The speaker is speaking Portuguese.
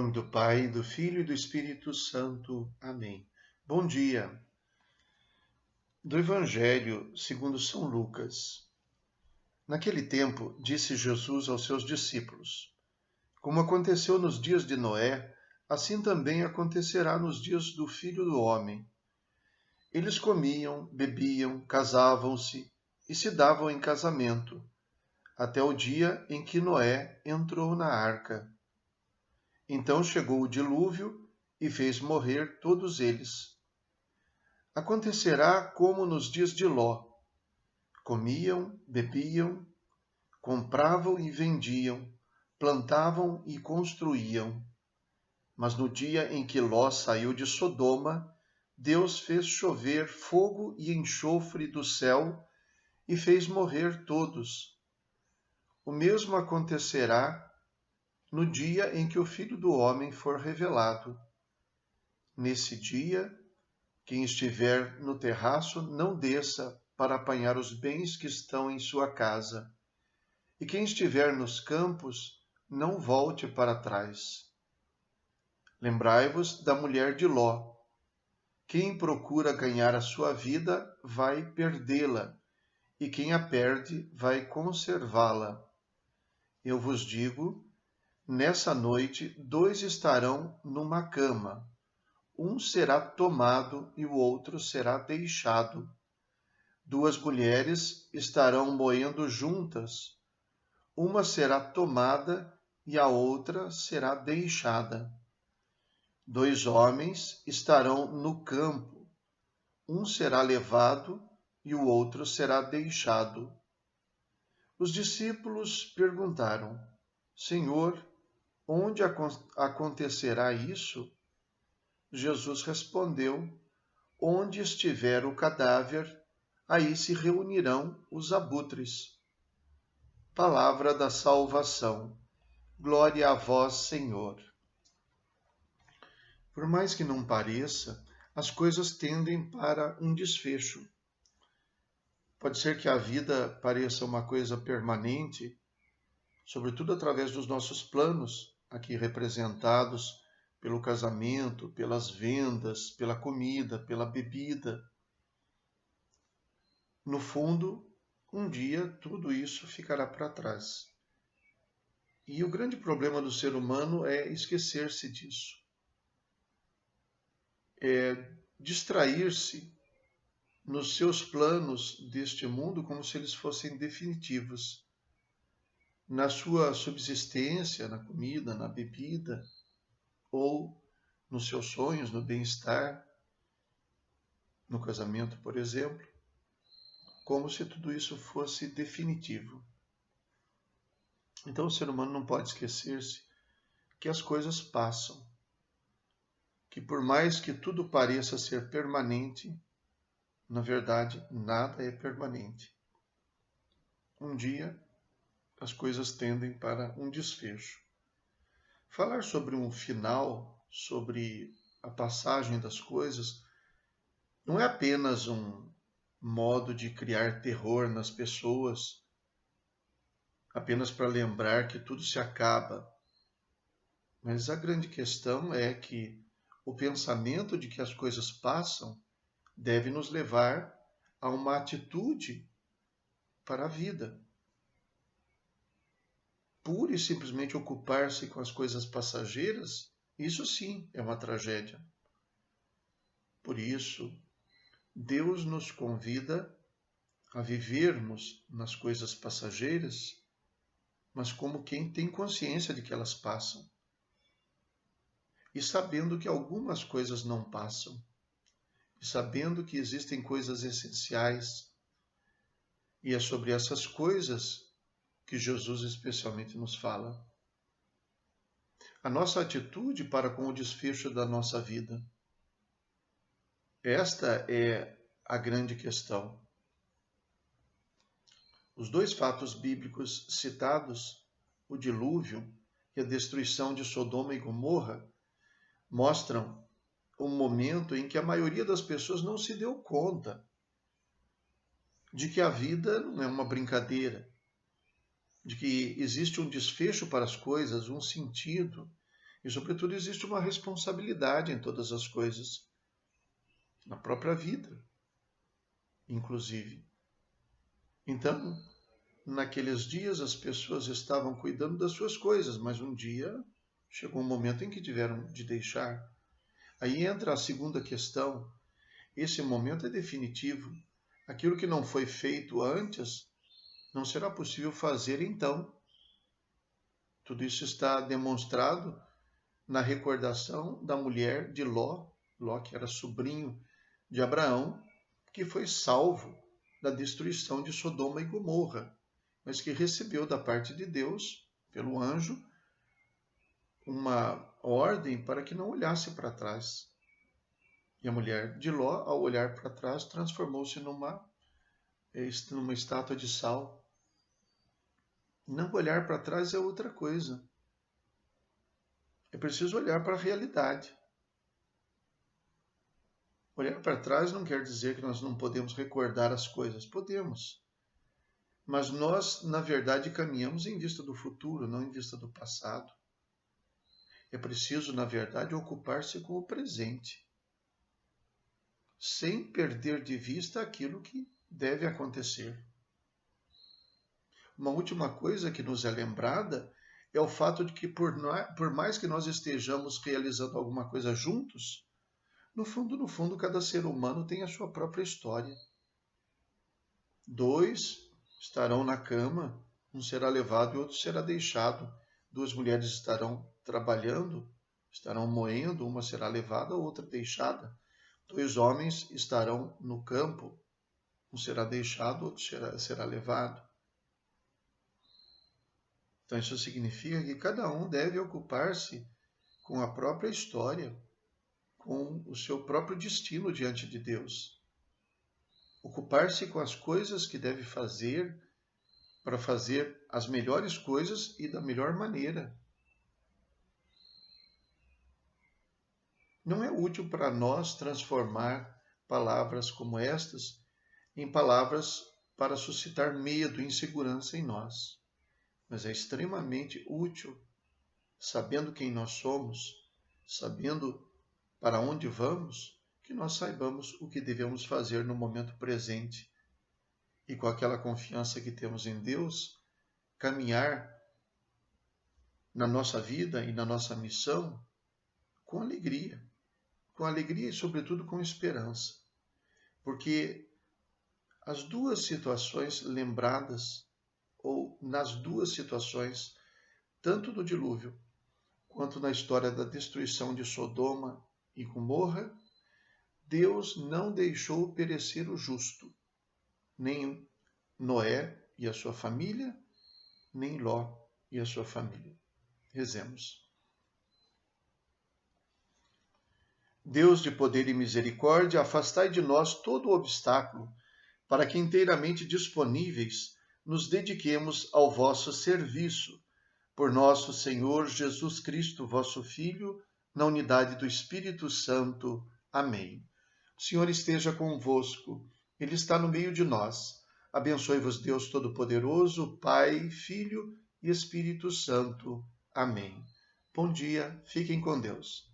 nome do Pai, do Filho e do Espírito Santo. Amém. Bom dia. Do Evangelho segundo São Lucas. Naquele tempo, disse Jesus aos seus discípulos: Como aconteceu nos dias de Noé, assim também acontecerá nos dias do Filho do Homem. Eles comiam, bebiam, casavam-se e se davam em casamento, até o dia em que Noé entrou na arca. Então chegou o dilúvio e fez morrer todos eles. Acontecerá como nos dias de Ló. Comiam, bebiam, compravam e vendiam, plantavam e construíam. Mas no dia em que Ló saiu de Sodoma, Deus fez chover fogo e enxofre do céu e fez morrer todos. O mesmo acontecerá no dia em que o Filho do Homem for revelado. Nesse dia, quem estiver no terraço não desça para apanhar os bens que estão em sua casa, e quem estiver nos campos não volte para trás. Lembrai-vos da mulher de Ló. Quem procura ganhar a sua vida vai perdê-la, e quem a perde vai conservá-la. Eu vos digo, nessa noite 2 estarão numa cama. Um será tomado e o outro será deixado. 2 mulheres estarão moendo juntas. Uma será tomada e a outra será deixada. 2 homens estarão no campo. Um será levado e o outro será deixado. Os discípulos perguntaram: Senhor, onde acontecerá isso? Jesus respondeu: Onde estiver o cadáver, aí se reunirão os abutres. Palavra da salvação. Glória a vós, Senhor. Por mais que não pareça, as coisas tendem para um desfecho. Pode ser que a vida pareça uma coisa permanente, sobretudo através dos nossos planos, aqui representados pelo casamento, pelas vendas, pela comida, pela bebida. No fundo, um dia tudo isso ficará para trás. E o grande problema do ser humano é esquecer-se disso. É distrair-se nos seus planos deste mundo como se eles fossem definitivos. Na sua subsistência, na comida, na bebida, ou nos seus sonhos, no bem-estar, no casamento, por exemplo, como se tudo isso fosse definitivo. Então o ser humano não pode esquecer-se que as coisas passam, que por mais que tudo pareça ser permanente, na verdade nada é permanente. Um dia as coisas tendem para um desfecho. Falar sobre um final, sobre a passagem das coisas, não é apenas um modo de criar terror nas pessoas, apenas para lembrar que tudo se acaba. Mas a grande questão é que o pensamento de que as coisas passam deve nos levar a uma atitude para a vida. Pura e simplesmente ocupar-se com as coisas passageiras, isso sim é uma tragédia. Por isso, Deus nos convida a vivermos nas coisas passageiras, mas como quem tem consciência de que elas passam. E sabendo que algumas coisas não passam. E sabendo que existem coisas essenciais. E é sobre essas coisas que Jesus especialmente nos fala. A nossa atitude para com o desfecho da nossa vida. Esta é a grande questão. Os 2 fatos bíblicos citados, o dilúvio e a destruição de Sodoma e Gomorra, mostram um momento em que a maioria das pessoas não se deu conta de que a vida não é uma brincadeira, de que existe um desfecho para as coisas, um sentido, E, sobretudo, existe uma responsabilidade em todas as coisas, na própria vida, inclusive. Então, naqueles dias as pessoas estavam cuidando das suas coisas, mas um dia chegou um momento em que tiveram de deixar. Aí entra a segunda questão. Esse momento é definitivo. Aquilo que não foi feito antes não será possível fazer então. Tudo isso está demonstrado na recordação da mulher de Ló, que era sobrinho de Abraão, que foi salvo da destruição de Sodoma e Gomorra, mas que recebeu da parte de Deus, pelo anjo, uma ordem para que não olhasse para trás. E a mulher de Ló, ao olhar para trás, transformou-se numa estátua de sal. Não olhar para trás é outra coisa. É preciso olhar para a realidade. Olhar para trás não quer dizer que nós não podemos recordar as coisas. Podemos. Mas nós, na verdade, caminhamos em vista do futuro, não em vista do passado. É preciso, na verdade, ocupar-se com o presente, sem perder de vista aquilo que deve acontecer. Uma última coisa que nos é lembrada é o fato de que, por mais que nós estejamos realizando alguma coisa juntos, no fundo, cada ser humano tem a sua própria história. 2 estarão na cama, um será levado e outro será deixado. 2 mulheres estarão trabalhando, estarão moendo, uma será levada, outra deixada. 2 homens estarão no campo, um será deixado, outro será levado. Então isso significa que cada um deve ocupar-se com a própria história, com o seu próprio destino diante de Deus. Ocupar-se com as coisas que deve fazer para fazer as melhores coisas e da melhor maneira. Não é útil para nós transformar palavras como estas em palavras para suscitar medo e insegurança em nós, mas é extremamente útil, sabendo quem nós somos, sabendo para onde vamos, que nós saibamos o que devemos fazer no momento presente e, com aquela confiança que temos em Deus, caminhar na nossa vida e na nossa missão com alegria e, sobretudo, com esperança. Porque as duas situações lembradas, ou nas duas situações, tanto do dilúvio quanto na história da destruição de Sodoma e Gomorra, Deus não deixou perecer o justo, nem Noé e a sua família, nem Ló e a sua família. Rezemos. Deus de poder e misericórdia, afastai de nós todo o obstáculo, para que inteiramente disponíveis nos dediquemos ao vosso serviço. Por nosso Senhor Jesus Cristo, vosso Filho, na unidade do Espírito Santo. Amém. O Senhor esteja convosco, Ele está no meio de nós. Abençoe-vos Deus Todo-Poderoso, Pai, Filho e Espírito Santo. Amém. Bom dia, fiquem com Deus.